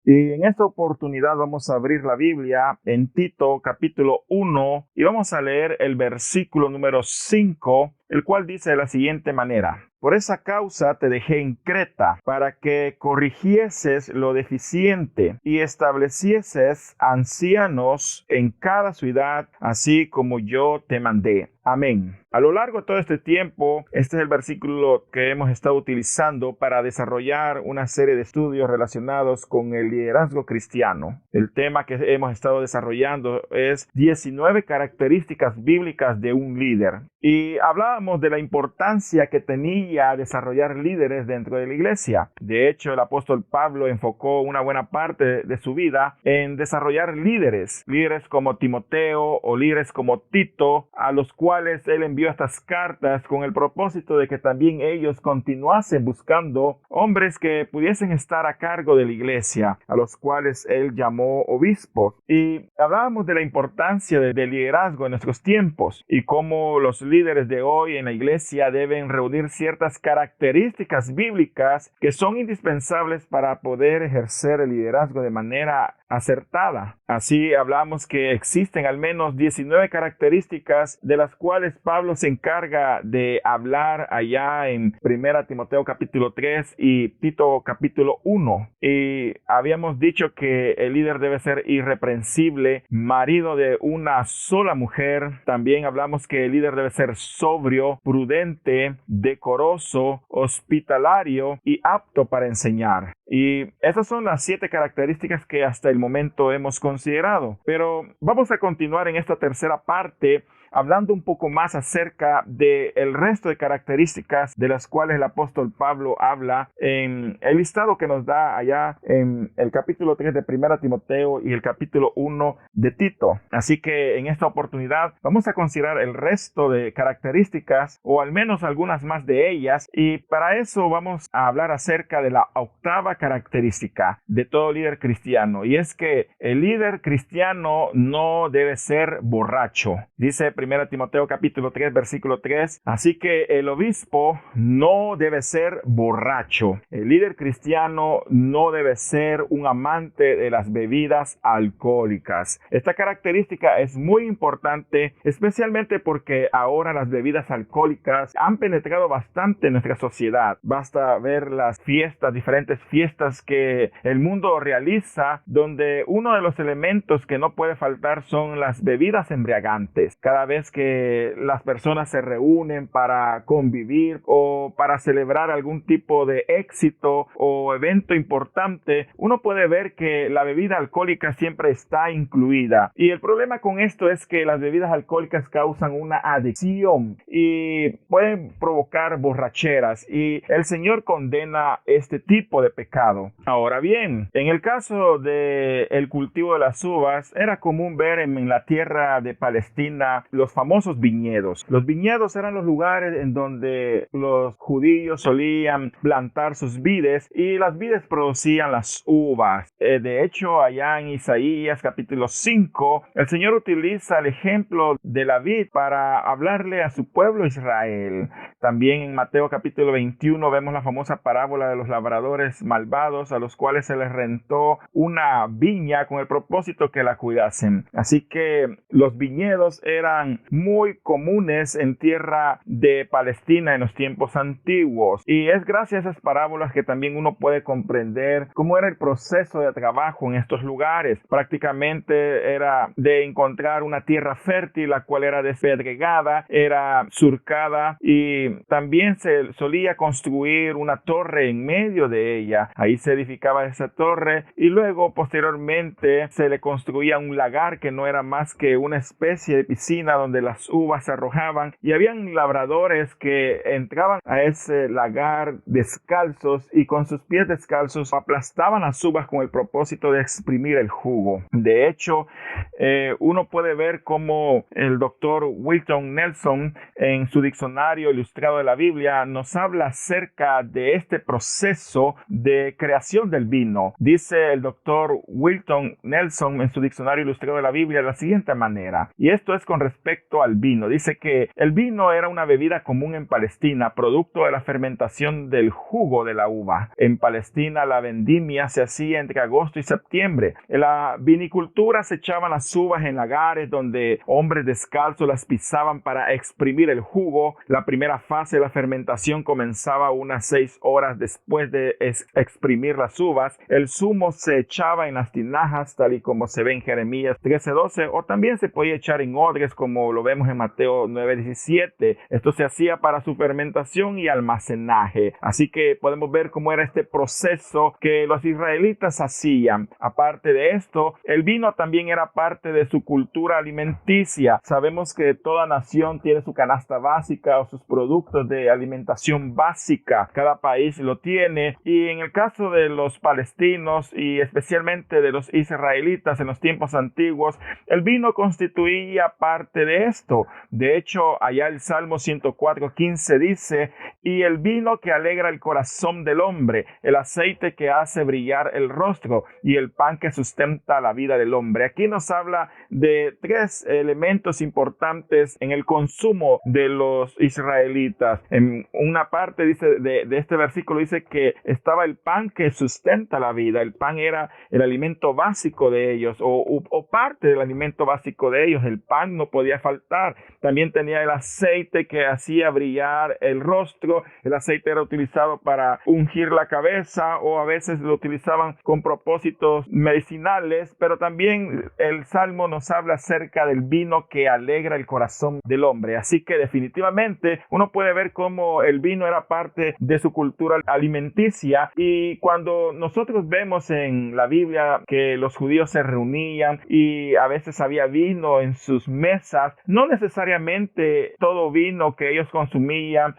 Y en esta oportunidad vamos a abrir la Biblia en Tito capítulo 1 y vamos a leer el versículo número 5, el cual dice de la siguiente manera: Por esa causa te dejé en Creta, para que corrigieses lo deficiente y establecieses ancianos en cada ciudad, así como yo te mandé. Amén. A lo largo de todo este tiempo, este es el versículo que hemos estado utilizando para desarrollar una serie de estudios relacionados con el liderazgo cristiano. El tema que hemos estado desarrollando es 19 características bíblicas de un líder. Y hablábamos de la importancia que tenía desarrollar líderes dentro de la iglesia. De hecho, el apóstol Pablo enfocó una buena parte de su vida en desarrollar líderes como Timoteo o líderes como Tito, a los cuales él envió estas cartas con el propósito de que también ellos continuasen buscando hombres que pudiesen estar a cargo de la iglesia, a los cuales él llamó obispos. Y hablábamos de la importancia del liderazgo en nuestros tiempos y cómo los líderes de hoy en la iglesia deben reunir ciertas características bíblicas que son indispensables para poder ejercer el liderazgo de manera acertada. Así hablamos que existen al menos 19 características de las cuales Pablo se encarga de hablar allá en 1 Timoteo capítulo 3 y Tito capítulo 1. Y habíamos dicho que el líder debe ser irreprensible, marido de una sola mujer. También hablamos que el líder debe ser sobrio, prudente, decoroso, hospitalario y apto para enseñar. Y estas son las 7 características que hasta el momento hemos considerado. Pero vamos a continuar en esta tercera parte hablando un poco más acerca del resto de características de las cuales el apóstol Pablo habla en el listado que nos da allá en el capítulo 3 de 1 Timoteo y el capítulo 1 de Tito. Así que en esta oportunidad vamos a considerar el resto de características, o al menos algunas más de ellas, y para eso vamos a hablar acerca de la octava característica de todo líder cristiano, y es que el líder cristiano no debe ser borracho. Dice 1 Timoteo capítulo 3 versículo 3: así que el obispo no debe ser borracho. El líder cristiano no debe ser un amante de las bebidas alcohólicas. Esta característica es muy importante, especialmente porque ahora las bebidas alcohólicas han penetrado bastante en nuestra sociedad. Basta ver las diferentes fiestas que el mundo realiza, donde uno de los elementos que no puede faltar son las bebidas embriagantes. Cada vez que las personas se reúnen para convivir o para celebrar algún tipo de éxito o evento importante, uno puede ver que la bebida alcohólica siempre está incluida. Y el problema con esto es que las bebidas alcohólicas causan una adicción y pueden provocar borracheras, y el Señor condena este tipo de pecado. Ahora bien, en el caso del cultivo de las uvas, era común ver en la tierra de Palestina los famosos viñedos. Los viñedos eran los lugares en donde los judíos solían plantar sus vides, y las vides producían las uvas. De hecho, allá en Isaías capítulo 5, el Señor utiliza el ejemplo de la vid para hablarle a su pueblo Israel. También en Mateo capítulo 21 vemos la famosa parábola de los labradores malvados, a los cuales se les rentó una viña con el propósito que la cuidasen. Así que los viñedos eran muy comunes en tierra de Palestina en los tiempos antiguos, y es gracias a esas parábolas que también uno puede comprender cómo era el proceso de trabajo en estos lugares. Prácticamente era de encontrar una tierra fértil, la cual era despedregada, era surcada, y también se solía construir una torre en medio de ella. Ahí se edificaba esa torre, y luego posteriormente se le construía un lagar que no era más que una especie de piscina donde las uvas se arrojaban, y habían labradores que entraban a ese lagar descalzos y con sus pies descalzos aplastaban las uvas con el propósito de exprimir el jugo. De hecho, uno puede ver cómo el doctor Wilton Nelson en su diccionario ilustrado de la Biblia nos habla acerca de este proceso de creación del vino. Dice el doctor Wilton Nelson en su diccionario ilustrado de la Biblia de la siguiente manera, y esto es con respecto respecto al vino. Dice que el vino era una bebida común en Palestina, producto de la fermentación del jugo de la uva. En Palestina la vendimia se hacía entre agosto y septiembre. En la vinicultura se echaban las uvas en lagares donde hombres descalzos las pisaban para exprimir el jugo. La primera fase de la fermentación comenzaba unas 6 horas después de exprimir las uvas. El zumo se echaba en las tinajas, tal y como se ve en Jeremías 13:12, o también se podía echar en odres, como lo vemos en Mateo 9:17. Esto se hacía para su fermentación y almacenaje. Así que podemos ver cómo era este proceso que los israelitas hacían. Aparte de esto, el vino también era parte de su cultura alimenticia. Sabemos que toda nación tiene su canasta básica o sus productos de alimentación básica. Cada país lo tiene, y en el caso de los palestinos y especialmente de los israelitas en los tiempos antiguos, el vino constituía parte de esto. De hecho, allá el Salmo 104:15 dice: y el vino que alegra el corazón del hombre, el aceite que hace brillar el rostro y el pan que sustenta la vida del hombre. Aquí nos habla de 3 elementos importantes en el consumo de los israelitas. En una parte dice de este versículo, dice que estaba el pan que sustenta la vida. El pan era el alimento básico de ellos, o parte del alimento básico de ellos. El pan no podía faltar. También tenía el aceite que hacía brillar el rostro. El aceite era utilizado para ungir la cabeza, o a veces lo utilizaban con propósitos medicinales, pero también el Salmo nos habla acerca del vino que alegra el corazón del hombre. Así que definitivamente uno puede ver cómo el vino era parte de su cultura alimenticia. Y cuando nosotros vemos en la Biblia que los judíos se reunían y a veces había vino en sus mesas, no necesariamente todo vino que ellos consumían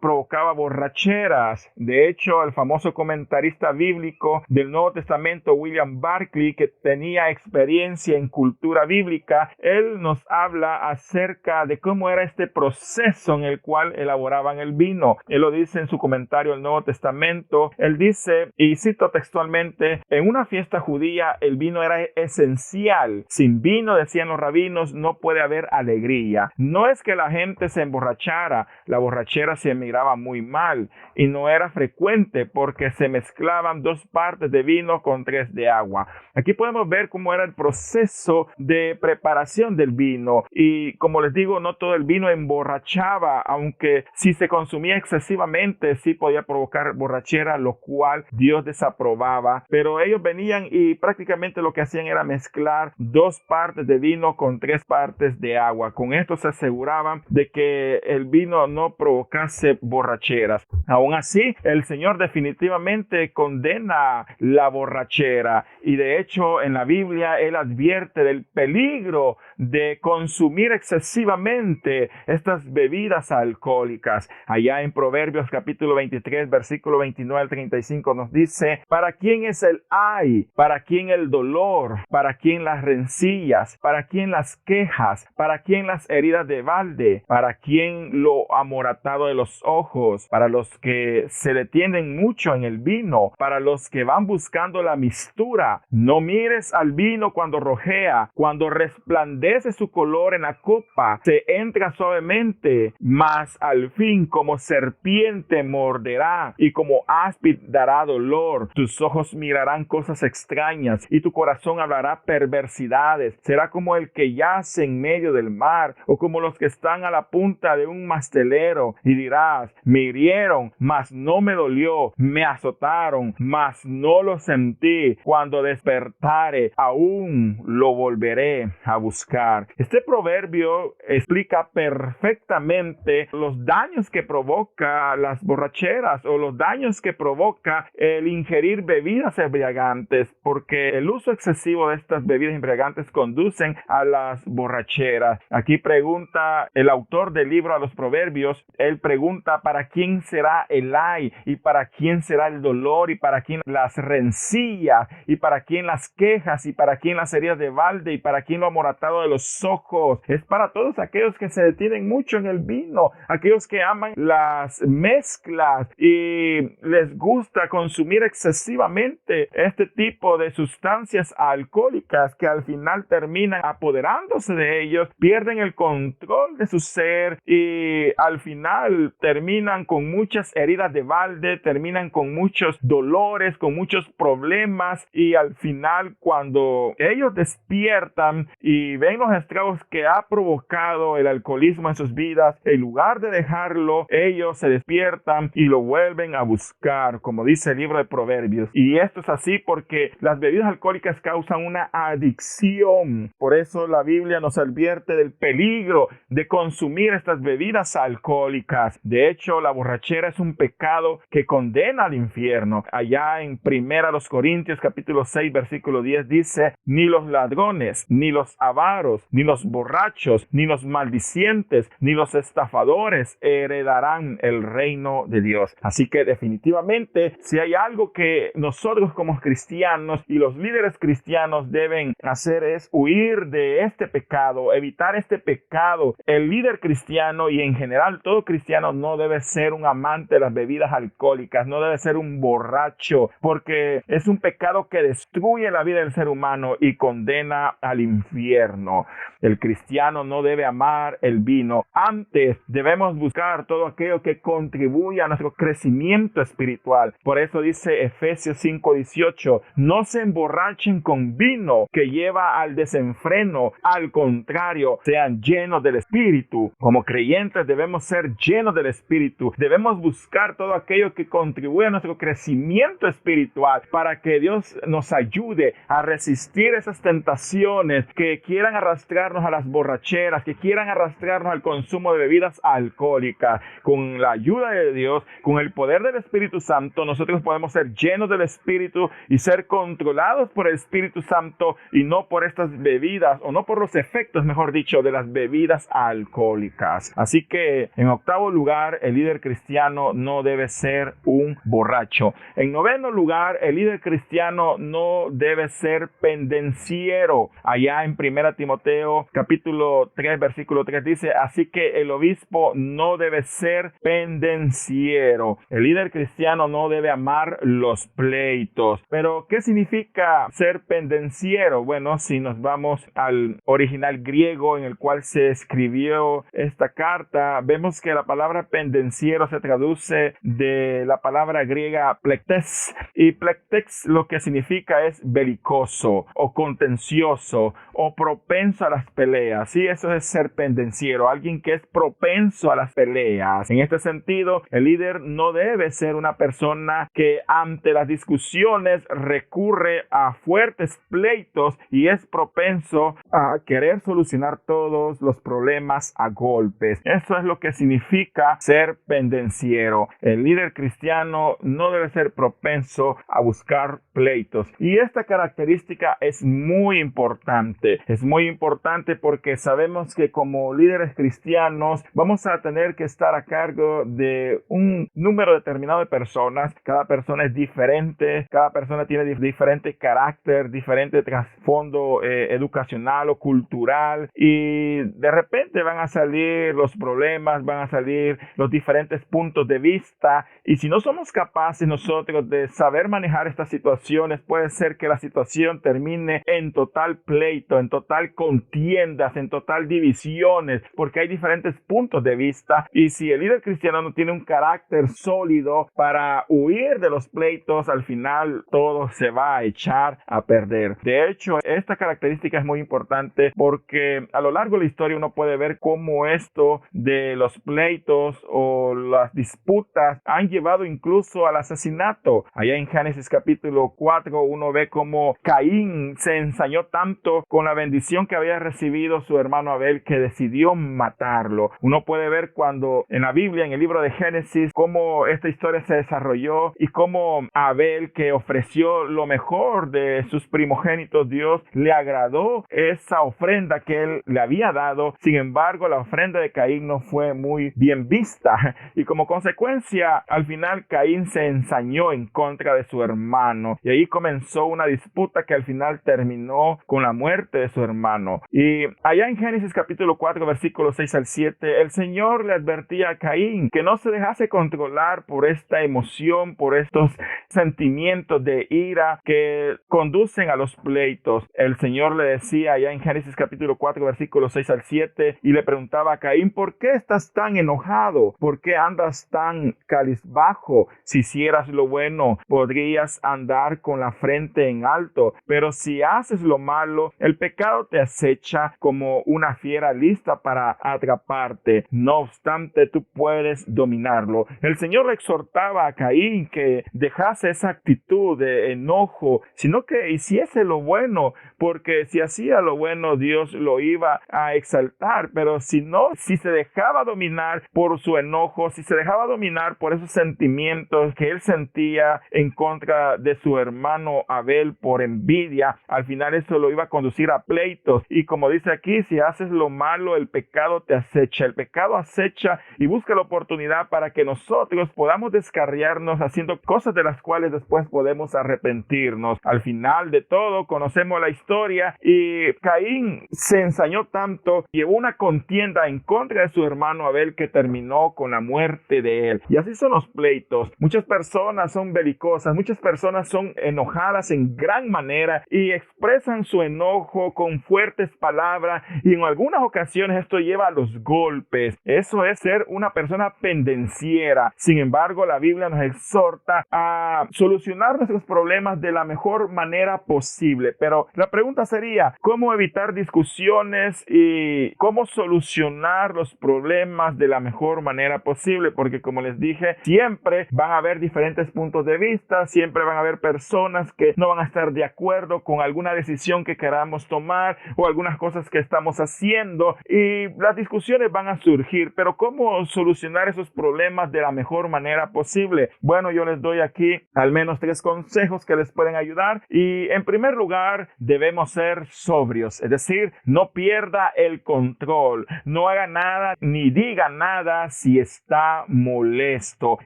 provocaba borracheras. De hecho, el famoso comentarista bíblico del Nuevo Testamento, William Barclay, que tenía experiencia en cultura bíblica, él nos habla acerca de cómo era este proceso en el cual elaboraban el vino. Él lo dice en su comentario al Nuevo Testamento. Él dice, y cito textualmente: en una fiesta judía el vino era esencial. Sin vino, decían los rabinos, no puede haber alegría. No es que la gente se emborrachara, la borrachera se miraba muy mal y no era frecuente porque se mezclaban 2 partes de vino con 3 de agua. Aquí podemos ver cómo era el proceso de preparación del vino, y como les digo, no todo el vino emborrachaba, aunque si se consumía excesivamente sí podía provocar borrachera, lo cual Dios desaprobaba. Pero ellos venían y prácticamente lo que hacían era mezclar 2 partes de vino con 3 partes de agua. Con esto se aseguraban de que el vino no provocase borracheras. Aún así, el Señor definitivamente condena la borrachera, y de hecho en la Biblia Él advierte del peligro de consumir excesivamente estas bebidas alcohólicas. Allá en Proverbios capítulo 23, versículo 29 al 35 nos dice: ¿para quién es el ay? ¿Para quién el dolor? ¿Para quién las rencillas? ¿Para quién las quejas? ¿Para quién las heridas de balde? ¿Para quién lo amoratado de los ojos? Para los que se detienen mucho en el vino, para los que van buscando la mistura. No mires al vino cuando rojea, cuando resplandece su color en la copa, se entra suavemente, mas al fin como serpiente morderá y como áspid dará dolor. Tus ojos mirarán cosas extrañas y tu corazón hablará perversidades. Será como el que yace en medio del mar, o como los que están a la punta de un mastelero, y dirás: me hirieron, mas no me dolió, me azotaron, mas no lo sentí. Cuando despertare, aún lo volveré a buscar. Este proverbio explica perfectamente los daños que provoca las borracheras, o los daños que provoca el ingerir bebidas embriagantes, porque el uso excesivo de estas bebidas embriagantes conducen a las borracheras. Aquí pregunta el autor del libro a los Proverbios, él pregunta: ¿para quién será el ay? ¿Y para quién será el dolor? ¿Y para quién las rencillas? ¿Y para quién las quejas? ¿Y para quién las heridas de balde? ¿Y para quién lo amoratado de los ojos? Es para todos aquellos que se detienen mucho en el vino, aquellos que aman las mezclas y les gusta consumir excesivamente este tipo de sustancias alcohólicas, que al final terminan apoderándose de ellos pierden el control de su ser y al final terminan con muchas heridas de balde, terminan con muchos dolores, con muchos problemas, y al final cuando ellos despiertan y ven los estragos que ha provocado el alcoholismo en sus vidas, en lugar de dejarlo, ellos se despiertan y lo vuelven a buscar, como dice el libro de Proverbios. Y esto es así porque las bebidas alcohólicas causan una adicción. Por eso la Biblia nos advierte del peligro de consumir estas bebidas alcohólicas. De hecho, la borrachera es un pecado que condena al infierno. Allá en 1 Corintios capítulo 6 versículo 10 dice: ni los ladrones, ni los avaros, ni los borrachos, ni los maldicientes, ni los estafadores heredarán el reino de Dios. Así que definitivamente, si hay algo que nosotros como cristianos y los líderes cristianos deben hacer, es huir de este pecado, evitar este pecado. El líder cristiano y en general todo cristiano no debe ser un amante de las bebidas alcohólicas, no debe ser un borracho, porque es un pecado que destruye la vida del ser humano y condena al infierno. El cristiano no debe amar el vino. Antes debemos buscar todo aquello que contribuya a nuestro crecimiento espiritual. Por eso dice Efesios 5:18: no se emborrachen con vino que lleva al desenfreno, al contrario, sean llenos del Espíritu. Como creyentes debemos ser llenos del Espíritu. Debemos buscar todo aquello que contribuye a nuestro crecimiento espiritual para que Dios nos ayude a resistir esas tentaciones que quieran arrastrarnos a las borracheras, que quieran arrastrarnos al consumo de bebidas alcohólicas. Con la ayuda de Dios, con el poder del Espíritu Santo, nosotros podemos ser llenos del Espíritu y ser controlados por el Espíritu Santo y no por estas bebidas, o no por los efectos, mejor dicho, de las bebidas alcohólicas. Así que, en octavo lugar, el líder cristiano no debe ser un borracho. En noveno lugar, el líder cristiano no debe ser pendenciero. Allá en 1 Timoteo capítulo 3 versículo 3 dice: así que el obispo no debe ser pendenciero. El líder cristiano no debe amar los pleitos. Pero ¿qué significa ser pendenciero? Bueno, si nos vamos al original griego en el cual se escribió esta carta, vemos que la palabra pendenciero se traduce de la palabra griega plektes, y plektes lo que significa es belicoso o contencioso o propenso a las peleas. Sí, eso es ser pendenciero, alguien que es propenso a las peleas. En este sentido, el líder no debe ser una persona que ante las discusiones recurre a fuertes pleitos y es propenso a querer solucionar todos los problemas a golpes. Eso es lo que significa ser pendenciero. El líder cristiano no debe ser propenso a buscar pleitos. Y esta característica es muy importante. Es muy importante porque sabemos que como líderes cristianos vamos a tener que estar a cargo de un número determinado de personas. Cada persona es diferente, cada persona tiene diferente carácter, diferente trasfondo educacional o cultural, y de repente van a salir los problemas, van a salir los diferentes puntos de vista, y si no somos capaces nosotros de saber manejar estas situaciones, puede ser que la situación termine en total pleito, en total contiendas, en total divisiones, porque hay diferentes puntos de vista, y si el líder cristiano no tiene un carácter sólido para huir de los pleitos, al final todo se va a echar a perder. De hecho, esta característica es muy importante porque a lo largo de la historia uno puede ver cómo esto de los pleitos o las disputas han llevado incluso al asesinato. Allá en Génesis capítulo 4 uno ve cómo Caín se ensañó tanto con la bendición que había recibido su hermano Abel que decidió matarlo. Uno puede ver cuando en la Biblia, en el libro de Génesis, cómo esta historia se desarrolló y cómo Abel, que ofreció lo mejor de sus primogénitos, Dios le agradó esa ofrenda que él le había dado. Sin embargo, la ofrenda de Caín no fue muy bien vista y como consecuencia, al final Caín se ensañó en contra de su hermano y ahí comenzó una disputa que al final terminó con la muerte muerte de su hermano. Y allá en Génesis capítulo 4, versículos 6 al 7, el Señor le advertía a Caín que no se dejase controlar por esta emoción, por estos sentimientos de ira que conducen a los pleitos. El Señor le decía allá en Génesis capítulo 4, versículos 6 al 7, y le preguntaba a Caín: ¿por qué estás tan enojado? ¿Por qué andas tan cabizbajo? Si hicieras lo bueno, podrías andar con la frente en alto, pero si haces lo malo, el pecado te acecha como una fiera lista para atraparte. No obstante, tú puedes dominarlo. El Señor le exhortaba a Caín que dejase esa actitud de enojo, sino que hiciese lo bueno, porque si hacía lo bueno, Dios lo iba a exaltar. Pero si no, si se dejaba dominar por su enojo, si se dejaba dominar por esos sentimientos que él sentía en contra de su hermano Abel por envidia, al final eso lo iba a conducir a pleitos. Y como dice aquí, si haces lo malo, el pecado te acecha. El pecado acecha y busca la oportunidad para que nosotros podamos descarriarnos haciendo cosas de las cuales después podemos arrepentirnos. Al final de todo, conocemos la historia, y Caín se ensañó tanto, llevó una contienda en contra de su hermano Abel que terminó con la muerte de él. Y así son los pleitos. Muchas personas son belicosas, muchas personas son enojadas en gran manera y expresan su enojo con fuertes palabras, y en algunas ocasiones esto lleva a los golpes. Eso es ser una persona pendenciera. Sin embargo, la Biblia nos exhorta a solucionar nuestros problemas de la mejor manera posible. Pero la pregunta sería: ¿cómo evitar discusiones y cómo solucionar los problemas de la mejor manera posible? Porque, como les dije, siempre van a haber diferentes puntos de vista, siempre van a haber personas que no van a estar de acuerdo con alguna decisión que queramos tomar o algunas cosas que estamos haciendo, y las discusiones van a surgir. Pero ¿cómo solucionar esos problemas de la mejor manera posible? Bueno, yo les doy aquí al menos 3 consejos que les pueden ayudar. Y en primer lugar, debemos ser sobrios, es decir, no pierda el control, no haga nada ni diga nada si está molesto.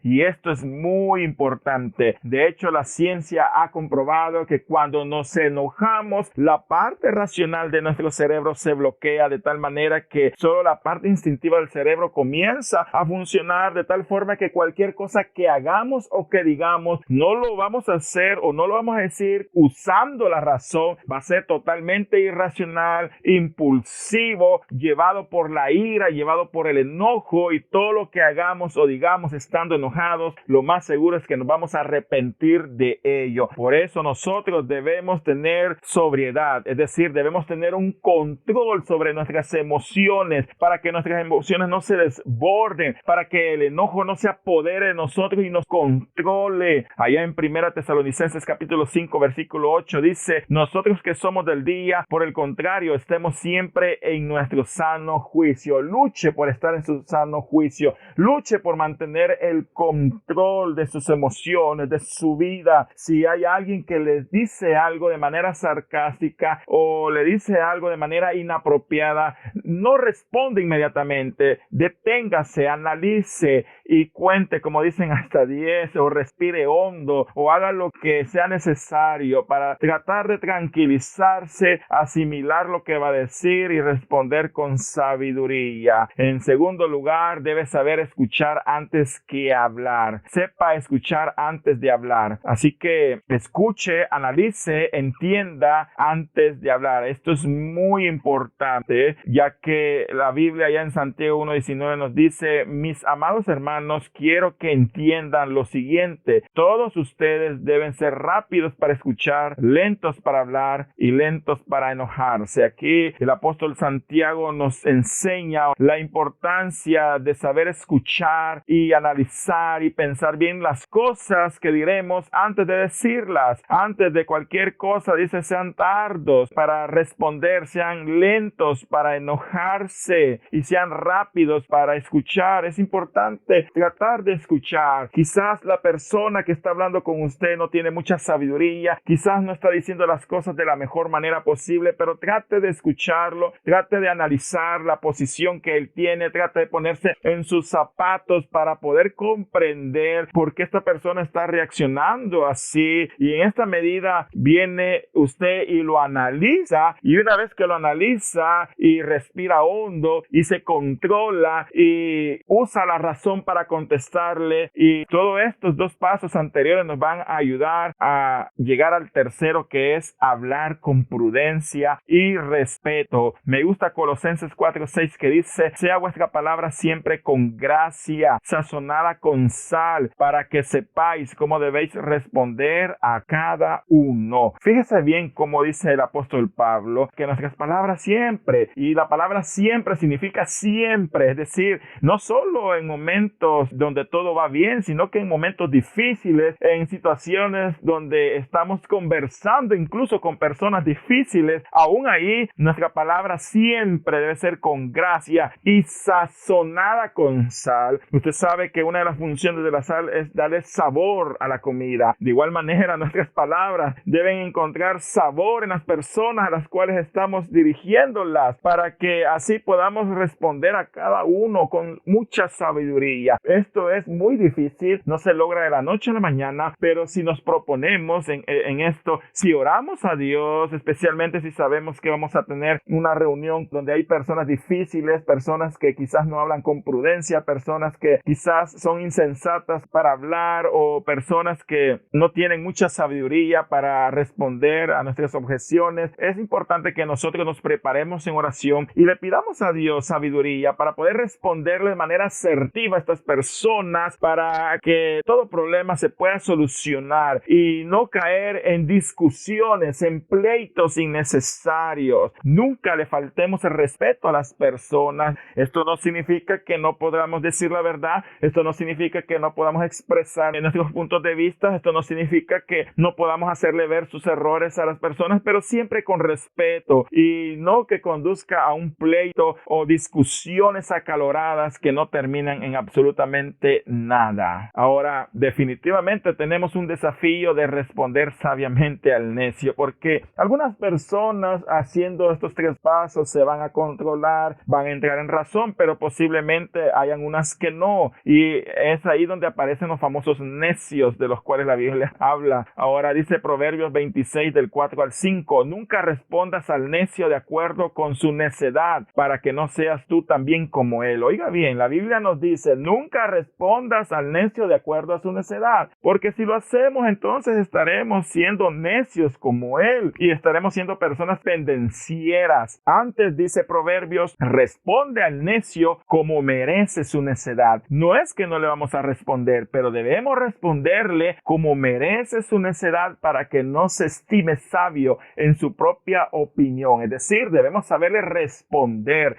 Y esto es muy importante. De hecho, la ciencia ha comprobado que cuando nos enojamos, la parte racional de nuestro cerebro se bloquea de tal manera que solo la parte instintiva del cerebro comienza a funcionar, de tal forma que cualquier cosa que hagamos o que digamos no lo vamos a hacer o no lo vamos a decir usando la razón. Va a ser totalmente irracional, impulsivo, llevado por la ira, llevado por el enojo, y todo lo que hagamos o digamos estando enojados, lo más seguro es que nos vamos a arrepentir de ello. Por eso nosotros debemos tener sobriedad, es decir, debemos tener un control sobre nuestras emociones, para que nuestras emociones no se desborden, para que el enojo no se apodere de nosotros y nos controle. Allá en 1 Tesalonicenses capítulo 5 versículo 8 dice: nosotros que somos del día, por el contrario, estemos siempre en nuestro sano juicio. Luche por estar en su sano juicio, luche por mantener el control de sus emociones, de su vida. Si hay alguien que les dice algo de manera sarcástica o le dice algo de manera inapropiada, no responde inmediatamente, deténgase, analice y cuente, como dicen, hasta 10, o respire hondo, o haga lo que sea necesario para tratar de tranquilizarse, asimilar lo que va a decir y responder con sabiduría. En segundo lugar, debe saber escuchar antes que hablar. Sepa escuchar antes de hablar. Así que escuche, analice, entienda antes de hablar. Esto es muy importante, ya que la Biblia ya en Santiago 1:19 nos dice: mis amados hermanos, quiero que entiendan lo siguiente: todos ustedes deben ser rápidos para escuchar, lentos para hablar y lentos para enojarse. Aquí el apóstol Santiago nos enseña la importancia de saber escuchar y analizar y pensar bien las cosas que diremos antes de decirlas. Antes de cualquier cosa, dice: sean tardos para responder, sean lentos para enojarse y sean rápidos para escuchar. Es importante tratar de escuchar. Quizás la persona que está hablando con usted no tiene mucha sabiduría, quizás no está diciendo las cosas de la mejor manera posible, pero trate de escucharlo, trate de analizar la posición que él tiene, trate de ponerse en sus zapatos para poder comprender por qué esta persona está reaccionando así, y en esta medida viene usted y lo analiza analiza, y una vez que lo analiza y respira hondo y se controla y usa la razón para contestarle, y todos estos dos pasos anteriores nos van a ayudar a llegar al tercero, que es hablar con prudencia y respeto. Me gusta Colosenses 4:6, que dice: sea vuestra palabra siempre con gracia, sazonada con sal, para que sepáis cómo debéis responder a cada uno. Fíjese bien cómo dice el apóstol Pablo, que nuestras palabras siempre, y la palabra siempre significa siempre, es decir, no solo en momentos donde todo va bien, sino que en momentos difíciles, en situaciones donde estamos conversando incluso con personas difíciles, aún ahí nuestra palabra siempre debe ser con gracia y sazonada con sal. Usted sabe que una de las funciones de la sal es darle sabor a la comida. De igual manera, nuestras palabras deben encontrar sabor en las personas a las cuales estamos dirigiéndolas, para que así podamos responder a cada uno con mucha sabiduría. Esto es muy difícil, no se logra de la noche a la mañana, pero si nos proponemos en esto, si oramos a Dios, especialmente si sabemos que vamos a tener una reunión donde hay personas difíciles, personas que quizás no hablan con prudencia, personas que quizás son insensatas para hablar, o personas que no tienen mucha sabiduría para responder a nuestras objeciones, es importante que nosotros nos preparemos en oración y le pidamos a Dios sabiduría para poder responderle de manera asertiva a estas personas, para que todo problema se pueda solucionar y no caer en discusiones, en pleitos innecesarios. Nunca le faltemos el respeto a las personas. Esto no significa que no podamos decir la verdad, esto no significa que no podamos expresar nuestros puntos de vista, esto no significa que no podamos hacerle ver sus errores a las personas, pero siempre con respeto, y no que conduzca a un pleito o discusiones acaloradas que no terminan en absolutamente nada. Ahora, definitivamente tenemos un desafío de responder sabiamente al necio, porque algunas personas haciendo estos tres pasos se van a controlar, van a entrar en razón, pero posiblemente hayan unas que no, y es ahí donde aparecen los famosos necios de los cuales la Biblia habla. Ahora dice Proverbios 26 del 4 al 5: nunca respondas al necio de acuerdo con su necedad, para que no seas tú también como él. Oiga bien, la Biblia nos dice: nunca respondas al necio de acuerdo a su necedad, porque si lo hacemos, entonces estaremos siendo necios como él y estaremos siendo personas pendencieras. Antes, dice Proverbios, responde al necio como merece su necedad. No es que no le vamos a responder, pero debemos responderle como merece su necedad, para que no se estime sabio en su propia opinión. Es decir, debemos saberle responderle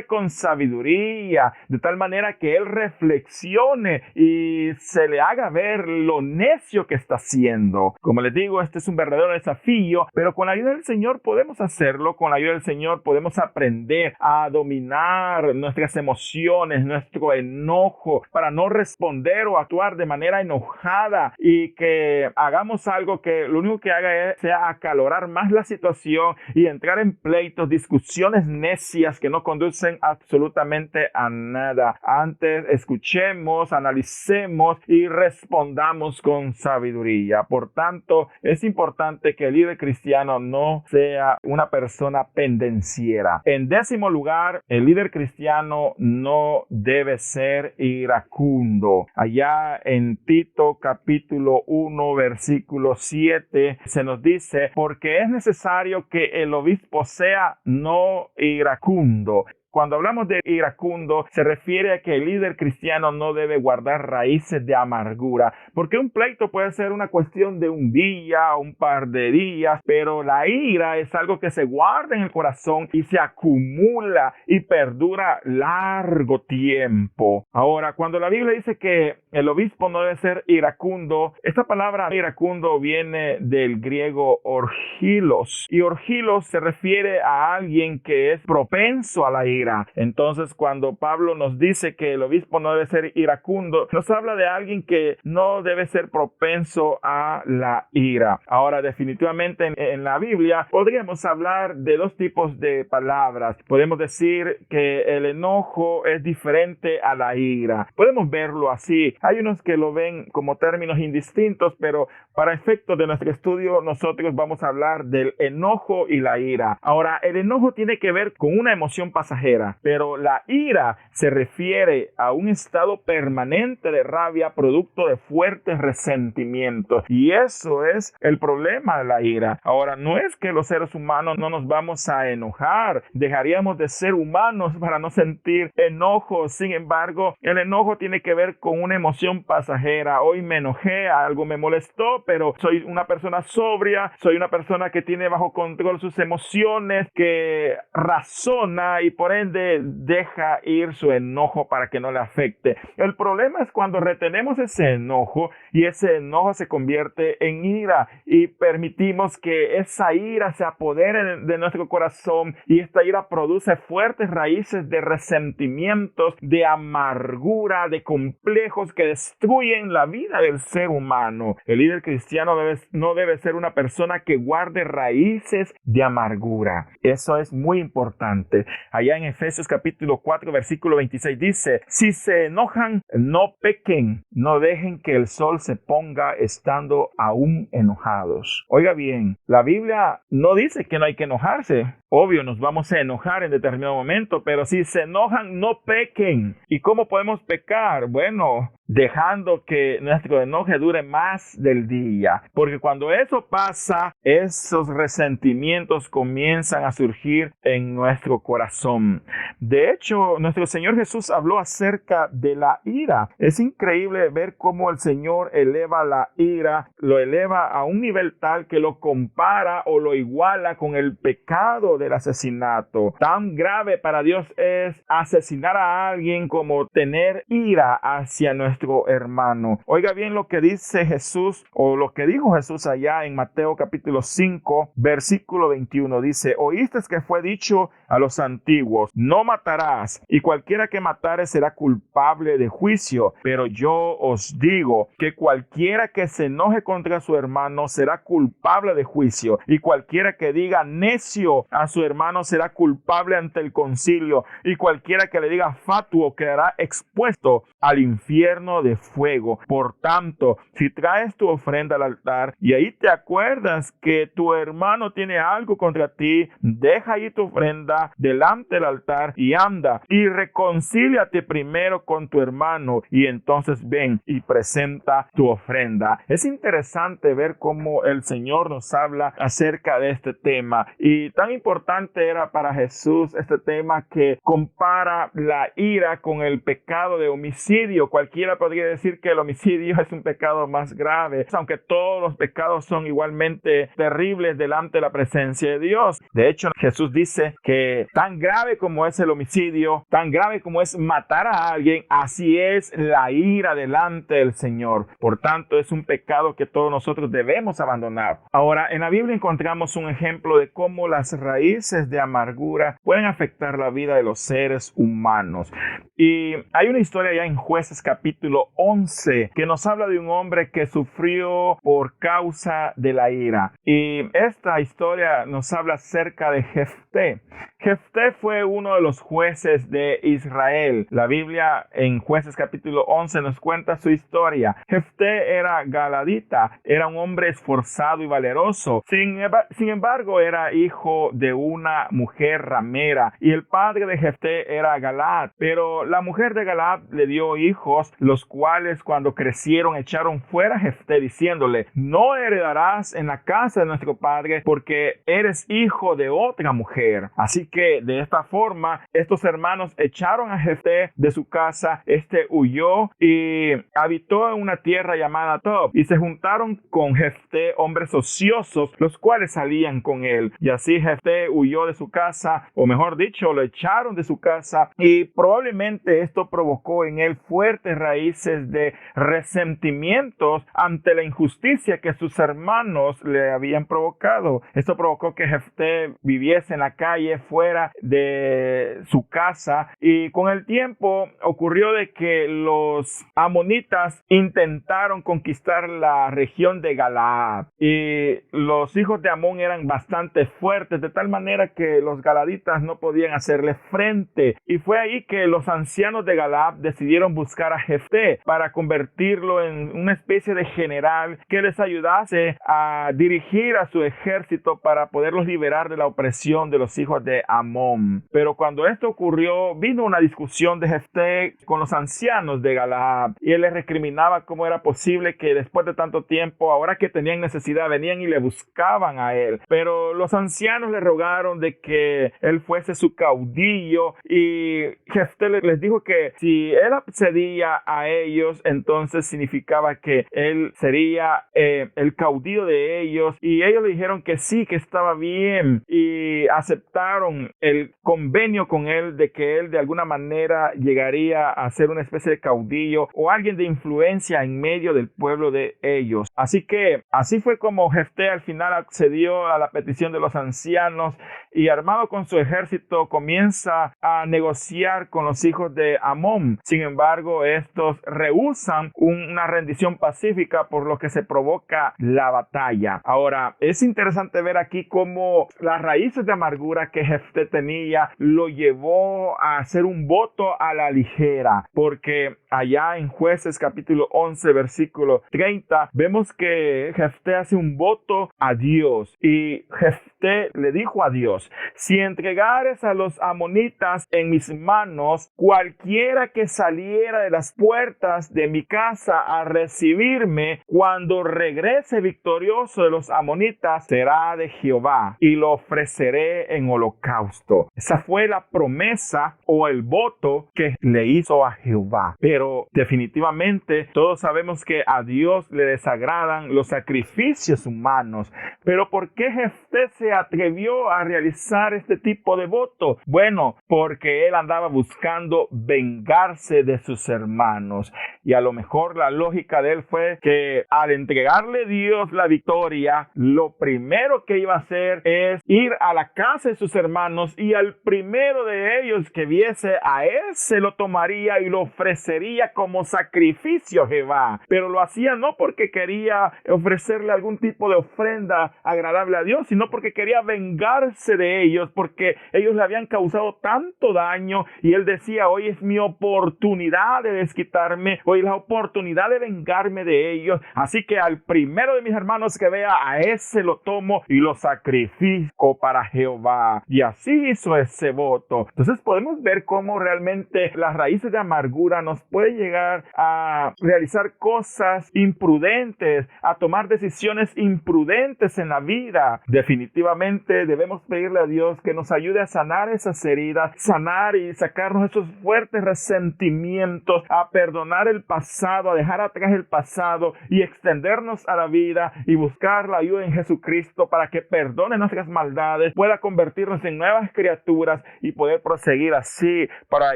con sabiduría, de tal manera que él reflexione y se le haga ver lo necio que está haciendo. Como les digo, este es un verdadero desafío, pero con la ayuda del Señor podemos hacerlo. Con la ayuda del Señor podemos aprender a dominar nuestras emociones, nuestro enojo, para no responder o actuar de manera enojada, y que hagamos algo que lo único que haga sea acalorar más la situación y entrar en pleitos, discusiones necias que no conducen absolutamente a nada. Antes, escuchemos, analicemos y respondamos con sabiduría. Por tanto, es importante que el líder cristiano no sea una persona pendenciera. En 10º lugar, el líder cristiano no debe ser iracundo. Allá en Tito capítulo 1 versículo 7 se nos dice: porque es necesario que el obispo sea no iracundo. Cuando hablamos de iracundo, se refiere a que el líder cristiano no debe guardar raíces de amargura, porque un pleito puede ser una cuestión de un día o un par de días, pero la ira es algo que se guarda en el corazón y se acumula y perdura largo tiempo. Ahora, cuando la Biblia dice que el obispo no debe ser iracundo, esta palabra iracundo viene del griego orgilos, y orgilos se refiere a alguien que es propenso a la ira, ira. Entonces, cuando Pablo nos dice que el obispo no debe ser iracundo, nos habla de alguien que no debe ser propenso a la ira. Ahora, definitivamente en la Biblia podríamos hablar de dos tipos de palabras. Podemos decir que el enojo es diferente a la ira. Podemos verlo así. Hay unos que lo ven como términos indistintos, pero para efectos de nuestro estudio nosotros vamos a hablar del enojo y la ira. Ahora, el enojo tiene que ver con una emoción pasajera, pero la ira se refiere a un estado permanente de rabia producto de fuertes resentimientos, y eso es el problema de la ira. Ahora, no es que los seres humanos no nos vamos a enojar, dejaríamos de ser humanos para no sentir enojo. Sin embargo, el enojo tiene que ver con una emoción pasajera. Hoy me enojé, algo me molestó, pero soy una persona sobria, soy una persona que tiene bajo control sus emociones, que razona y por ende deja ir su enojo para que no le afecte. El problema es cuando retenemos ese enojo y ese enojo se convierte en ira y permitimos que esa ira se apodere de nuestro corazón, y esta ira produce fuertes raíces de resentimientos, de amargura, de complejos que destruyen la vida del ser humano. El líder cristiano no debe ser una persona que guarde raíces de amargura. Eso es muy importante. Allá en Efesios capítulo 4 versículo 26 dice: si se enojan, no pequen, no dejen que el sol se ponga estando aún enojados. Oiga bien, la Biblia no dice que no hay que enojarse. Obvio, nos vamos a enojar en determinado momento, pero si se enojan, no pequen. ¿Y cómo podemos pecar? Bueno, dejando que nuestro enojo dure más del día. Porque cuando eso pasa, esos resentimientos comienzan a surgir en nuestro corazón. De hecho, nuestro Señor Jesús habló acerca de la ira. Es increíble ver cómo el Señor eleva la ira, lo eleva a un nivel tal que lo compara o lo iguala con el pecado del asesinato. Tan grave para Dios es asesinar a alguien como tener ira hacia nuestro hermano. Oiga bien lo que dice Jesús, o lo que dijo Jesús allá en Mateo capítulo 5 versículo 21. Dice: oíste que fue dicho a los antiguos: no matarás, y cualquiera que matare será culpable de juicio. Pero yo os digo que cualquiera que se enoje contra su hermano será culpable de juicio, y cualquiera que diga necio a su hermano será culpable ante el concilio, y cualquiera que le diga fatuo quedará expuesto al infierno de fuego. Por tanto, si traes tu ofrenda al altar y ahí te acuerdas que tu hermano tiene algo contra ti, deja ahí tu ofrenda delante del altar y anda y reconcíliate primero con tu hermano, y entonces ven y presenta tu ofrenda. Es interesante ver cómo el Señor nos habla acerca de este tema, y tan importante era para Jesús este tema que compara la ira con el pecado de homicidio. Cualquiera podría decir que el homicidio es un pecado más grave, aunque todos los pecados son igualmente terribles delante de la presencia de Dios. De hecho, Jesús dice que tan grave como es el homicidio, tan grave como es matar a alguien, así es la ira delante del Señor. Por tanto, es un pecado que todos nosotros debemos abandonar. Ahora, en la Biblia encontramos un ejemplo de cómo las raíces de amargura pueden afectar la vida de los seres humanos. Y hay una historia ya en Jueces capítulo 11 que nos habla de un hombre que sufrió por causa de la ira. Y esta historia nos habla acerca de Jefté. Jefté fue uno de los jueces de Israel. La Biblia en Jueces capítulo 11 nos cuenta su historia. Jefté era galadita, era un hombre esforzado y valeroso. Sin embargo, era hijo de una mujer ramera, y el padre de Jefté era Galaad. Pero la mujer de Galaad le dio hijos, los cuales cuando crecieron echaron fuera a Jefté, diciéndole: no heredarás en la casa de nuestro padre, porque eres hijo de otra mujer. Así que de esta forma estos hermanos echaron a Jefté de su casa. Este huyó y habitó en una tierra llamada Tob, y se juntaron con Jefté hombres ociosos, los cuales salían con él. Y así Jefté huyó de su casa, o mejor dicho, lo echaron de su casa, y probablemente esto provocó en él fuertes raíces raíces de resentimientos ante la injusticia que sus hermanos le habían provocado. Esto provocó que Jefté viviese en la calle, fuera de su casa, y con el tiempo ocurrió de que los amonitas intentaron conquistar la región de Galaad, y los hijos de Amón eran bastante fuertes, de tal manera que los galaditas no podían hacerle frente, y fue ahí que los ancianos de Galaad decidieron buscar a Jefté para convertirlo en una especie de general que les ayudase a dirigir a su ejército para poderlos liberar de la opresión de los hijos de Amón. Pero cuando esto ocurrió, vino una discusión de Jefté con los ancianos de Galaad, y él les recriminaba cómo era posible que después de tanto tiempo, ahora que tenían necesidad, venían y le buscaban a él. Pero los ancianos le rogaron de que él fuese su caudillo, y Jefté les dijo que si él accedía a ellos, entonces significaba que él sería el caudillo de ellos, y ellos le dijeron que sí, que estaba bien, y aceptaron el convenio con él de que él de alguna manera llegaría a ser una especie de caudillo o alguien de influencia en medio del pueblo de ellos. Así que así fue como Jefté al final accedió a la petición de los ancianos, y armado con su ejército comienza a negociar con los hijos de Amón. Sin embargo, estos rehúsan una rendición pacífica, por lo que se provoca la batalla. Ahora, es interesante ver aquí cómo las raíces de amargura que Jefté tenía lo llevó a hacer un voto a la ligera, porque allá en Jueces capítulo 11 versículo 30 vemos que Jefté hace un voto a Dios, y Jefté le dijo a Dios: si entregares a los amonitas en mis manos, cualquiera que saliera de las puertas de mi casa a recibirme, cuando regrese victorioso de los amonitas, será de Jehová, y lo ofreceré en holocausto. Esa fue la promesa o el voto que le hizo a Jehová. Pero definitivamente todos sabemos que a Dios le desagradan los sacrificios humanos. Pero ¿por qué Jefté se atrevió a realizar este tipo de voto? Bueno, porque él andaba buscando vengarse de sus hermanos, y a lo mejor la lógica de él fue que al entregarle Dios la victoria, lo primero que iba a hacer es ir a la casa de sus hermanos, y al primero de ellos que viese a él se lo tomaría y lo ofrecería como sacrificio a Jehová. Pero lo hacía no porque quería ofrecerle algún tipo de ofrenda agradable a Dios, sino porque quería vengarse de ellos, porque ellos le habían causado tanto daño, y él decía: hoy es mi oportunidad de desquitarme, hoy es la oportunidad de vengarme de ellos, así que al primero de mis hermanos que vea, a ese lo tomo y lo sacrifico para Jehová. Y así hizo ese voto. Entonces podemos ver cómo realmente las raíces de amargura nos pueden llegar a realizar cosas imprudentes, a tomar decisiones imprudentes en la vida. Definitivamente debemos pedirle a Dios que nos ayude a sanar esas heridas, sanar y sacarnos esos fuertes resentimientos, a perdonar el pasado, a dejar atrás el pasado y extendernos a la vida y buscar la ayuda en Jesucristo para que perdone nuestras maldades, pueda convertirnos en nuevas criaturas y poder proseguir así para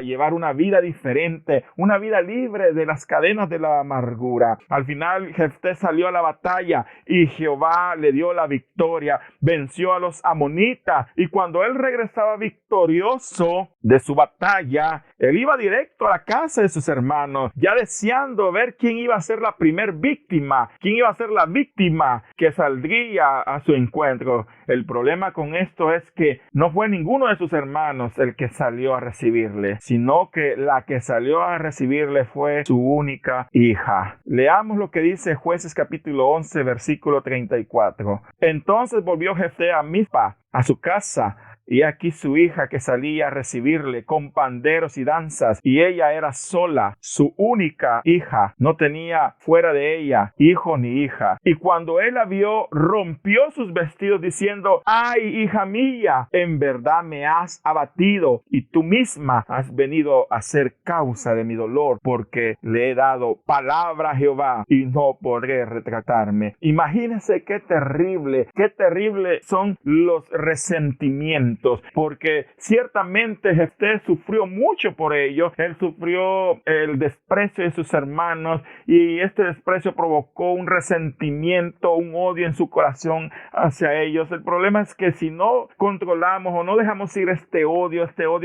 llevar una vida diferente, una vida libre de las cadenas de la amargura. Al final Jefté salió a la batalla y Jehová le dio la victoria, venció a los amonitas, y cuando él regresaba victorioso de su batalla, él iba directo a la casa de sus hermanos, ya deseando ver quién iba a ser la primer víctima, quién iba a ser la víctima que saldría a su encuentro. El problema con esto es que no fue ninguno de sus hermanos el que salió a recibirle, sino que la que salió a recibirle fue su única hija. Leamos lo que dice Jueces capítulo 11 versículo 34. Entonces volvió Jefté a Mizpa, a su casa, y aquí su hija que salía a recibirle con panderos y danzas, y ella era sola, su única hija, no tenía fuera de ella hijo ni hija. Y cuando él la vio, rompió sus vestidos diciendo: ay, hija mía, en verdad me has abatido, y tú misma has venido a ser causa de mi dolor, porque le he dado palabra a Jehová y no podré retratarme. Imagínense qué terrible son los resentimientos. resentimientos, porque ciertamente Jefté sufrió mucho por ello. Él sufrió el desprecio de sus hermanos y este desprecio provocó un resentimiento, un odio en su corazón hacia ellos. El problema es que si no controlamos o no dejamos ir este odio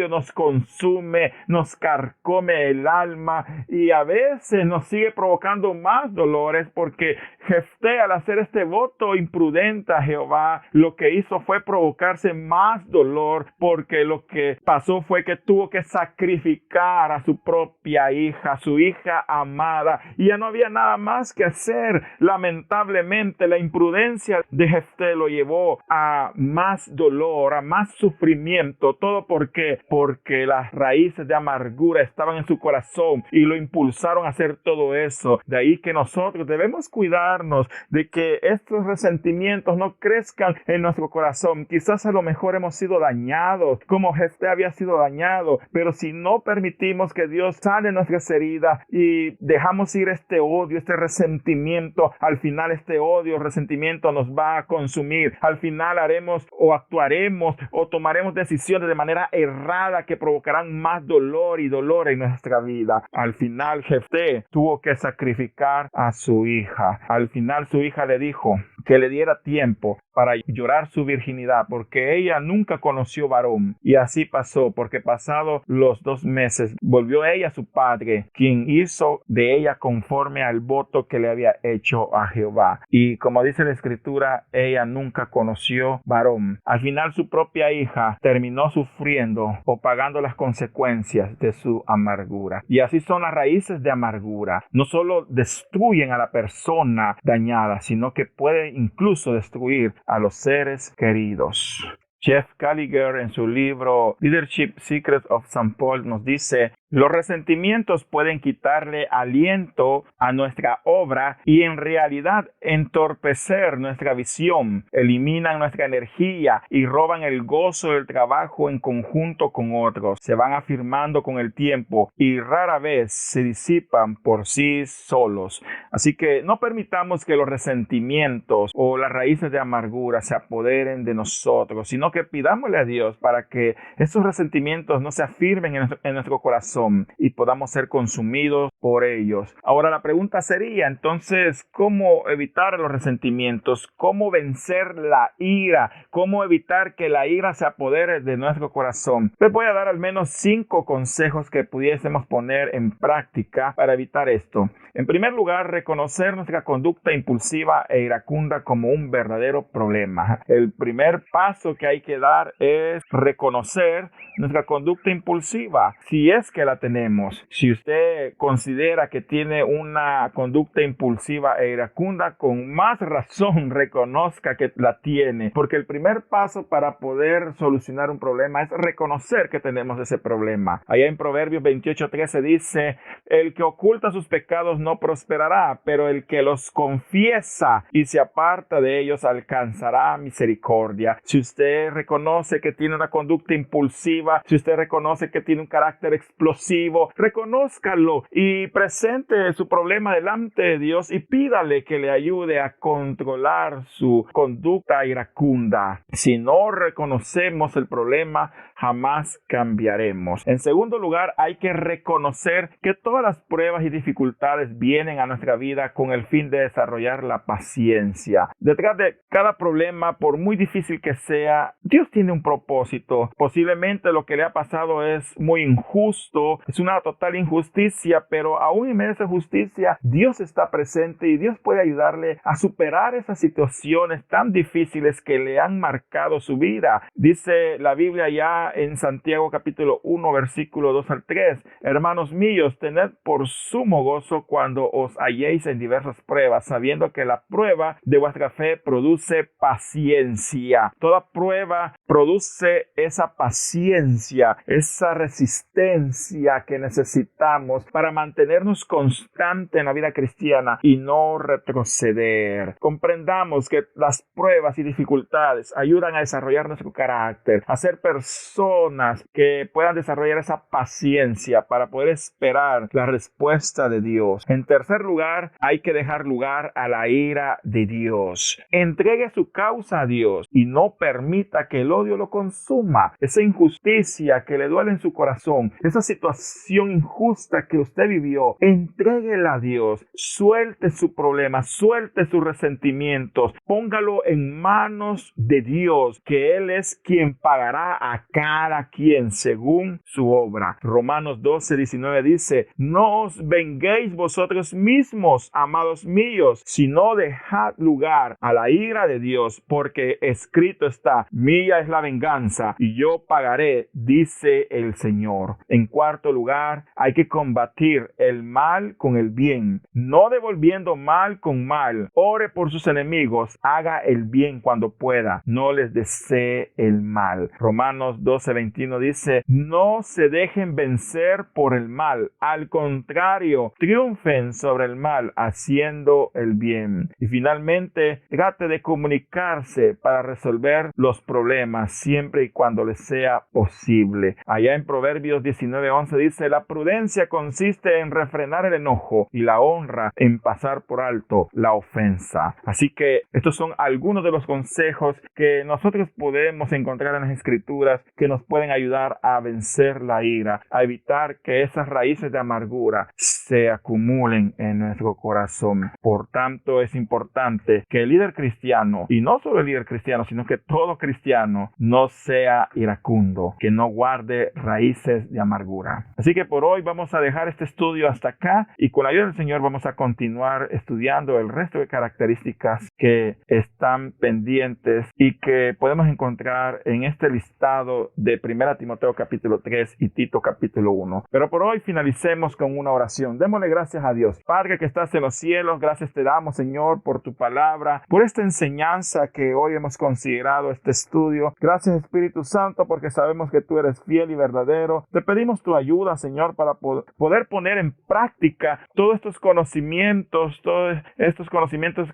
nos consume, nos carcome el alma y a veces nos sigue provocando más dolores, porque Jefté, al hacer este voto imprudente a Jehová, lo que hizo fue provocarse más dolor, porque lo que pasó fue que tuvo que sacrificar a su propia hija, su hija amada, y ya no había nada más que hacer. Lamentablemente, la imprudencia de Jefté lo llevó a más dolor, a más sufrimiento. Todo porque las raíces de amargura estaban en su corazón y lo impulsaron a hacer todo eso. De ahí que nosotros debemos cuidarnos de que estos resentimientos no crezcan en nuestro corazón. Quizás a lo mejor hemos sido dañados, como Jefté había sido dañado, pero si no permitimos que Dios sane nuestras heridas y dejamos ir este odio, este resentimiento, al final este odio, resentimiento nos va a consumir. Al final haremos o actuaremos o tomaremos decisiones de manera errada que provocarán más dolor y dolor en nuestra vida. Al final Jefté tuvo que sacrificar a su hija. Al final su hija le dijo que le diera tiempo para llorar su virginidad, porque ella nunca conoció varón. Y así pasó, porque pasados los 2 meses volvió ella a su padre, quien hizo de ella conforme al voto que le había hecho a Jehová. Y como dice la escritura, ella nunca conoció varón. Al final su propia hija terminó sufriendo o pagando las consecuencias de su amargura. Y así son las raíces de amargura. No solo destruyen a la persona dañada, sino que pueden incluso destruir a los seres queridos. Jeff Gallagher, en su libro Leadership Secrets of St. Paul, nos dice: los resentimientos pueden quitarle aliento a nuestra obra y en realidad entorpecer nuestra visión, eliminan nuestra energía y roban el gozo del trabajo en conjunto con otros. Se van afirmando con el tiempo y rara vez se disipan por sí solos. Así que no permitamos que los resentimientos o las raíces de amargura se apoderen de nosotros, sino que pidámosle a Dios para que esos resentimientos no se afirmen en nuestro corazón y podamos ser consumidos por ellos. Ahora la pregunta sería entonces, ¿cómo evitar los resentimientos? ¿Cómo vencer la ira? ¿Cómo evitar que la ira se apodere de nuestro corazón? Les voy a dar al menos 5 consejos que pudiésemos poner en práctica para evitar esto. En primer lugar, reconocer nuestra conducta impulsiva e iracunda como un verdadero problema. El primer paso que hay que dar es reconocer nuestra conducta impulsiva, si es que la tenemos. Si usted considera que tiene una conducta impulsiva e iracunda, con más razón reconozca que la tiene, porque el primer paso para poder solucionar un problema es reconocer que tenemos ese problema. Allá en Proverbios 28:13 dice: el que oculta sus pecados no prosperará, pero el que los confiesa y se aparta de ellos alcanzará misericordia. Si usted reconoce que tiene una conducta impulsiva, si usted reconoce que tiene un carácter explosivo, reconózcalo y presente su problema delante de Dios y pídale que le ayude a controlar su conducta iracunda. Si no reconocemos el problema, jamás cambiaremos. En segundo lugar, hay que reconocer que todas las pruebas y dificultades vienen a nuestra vida con el fin de desarrollar la paciencia. Detrás de cada problema, por muy difícil que sea, Dios tiene un propósito. Posiblemente lo que le ha pasado es muy injusto, es una total injusticia, pero aún en medio de esa justicia, Dios está presente y Dios puede ayudarle a superar esas situaciones tan difíciles que le han marcado su vida. Dice la Biblia ya en Santiago capítulo 1, versículo 2 al 3: hermanos míos, tened por sumo gozo cuando os halléis en diversas pruebas, sabiendo que la prueba de vuestra fe produce paciencia. Toda prueba produce esa paciencia, esa resistencia justicia que necesitamos para mantenernos constantes en la vida cristiana y no retroceder. Comprendamos que las pruebas y dificultades ayudan a desarrollar nuestro carácter, a ser personas que puedan desarrollar esa paciencia para poder esperar la respuesta de Dios. En tercer lugar, hay que dejar lugar a la ira de Dios. Entregue su causa a Dios y no permita que el odio lo consuma. Esa injusticia que le duele en su corazón, esa situación injusta que usted vivió, entréguela a Dios. Suelte su problema, suelte sus resentimientos, póngalo en manos de Dios, que Él es quien pagará a cada quien según su obra. Romanos 12:19 dice: no os venguéis vosotros mismos, amados míos, sino dejad lugar a la ira de Dios, porque escrito está: mía es la venganza y yo pagaré, dice el Señor. En cuarto lugar, hay que combatir el mal con el bien, no devolviendo mal con mal. Ore por sus enemigos, haga el bien cuando pueda, no les desee el mal. Romanos 12:21 dice: no se dejen vencer por el mal, al contrario, triunfen sobre el mal haciendo el bien. Y finalmente, trate de comunicarse para resolver los problemas siempre y cuando les sea posible. Allá en Proverbios 19:11 dice: la prudencia consiste en refrenar el enojo y la honra en pasar por alto la ofensa. Así que estos son algunos de los consejos que nosotros podemos encontrar en las Escrituras que nos pueden ayudar a vencer la ira, a evitar que esas raíces de amargura se acumulen en nuestro corazón. Por tanto, es importante que el líder cristiano, y no solo el líder cristiano, sino que todo cristiano, no sea iracundo, que no guarde raíces de amargura. Así que por hoy vamos a dejar este estudio hasta acá y con la ayuda del Señor vamos a continuar estudiando el resto de características que están pendientes y que podemos encontrar en este listado de 1 Timoteo capítulo 3 y Tito capítulo 1. Pero por hoy finalicemos con una oración. Démosle gracias a Dios. Padre que estás en los cielos, gracias te damos, Señor, por tu palabra, por esta enseñanza que hoy hemos considerado, este estudio. Gracias, Espíritu Santo, porque sabemos que tú eres fiel y verdadero. Te pedimos tu ayuda, Señor, para poder poner en práctica todos estos conocimientos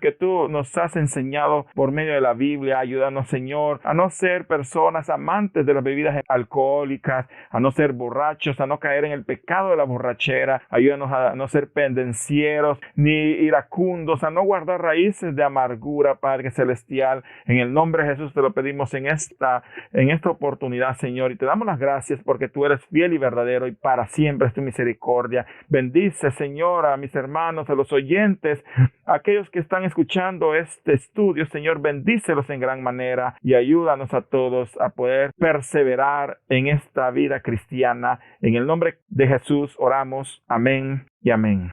que tú nos has enseñado por medio de la Biblia. Ayúdanos, Señor, a no ser personas amantes de las bebidas alcohólicas, a no ser borrachos, a no caer en el pecado de la borrachera. Ayúdanos a no ser pendencieros ni iracundos, a no guardar raíces de amargura, Padre celestial. En el nombre de Jesús te lo pedimos en esta oportunidad, Señor, y te damos las gracias porque tú eres fiel y verdadero y para siempre es tu misericordia. Bendice, Señor, a mis hermanos, a los oyentes, a aquellos que están escuchando este estudio, Señor, bendícelos en gran manera y ayúdanos a todos a poder perseverar en esta vida cristiana. En el nombre de Jesús oramos. Amén y amén.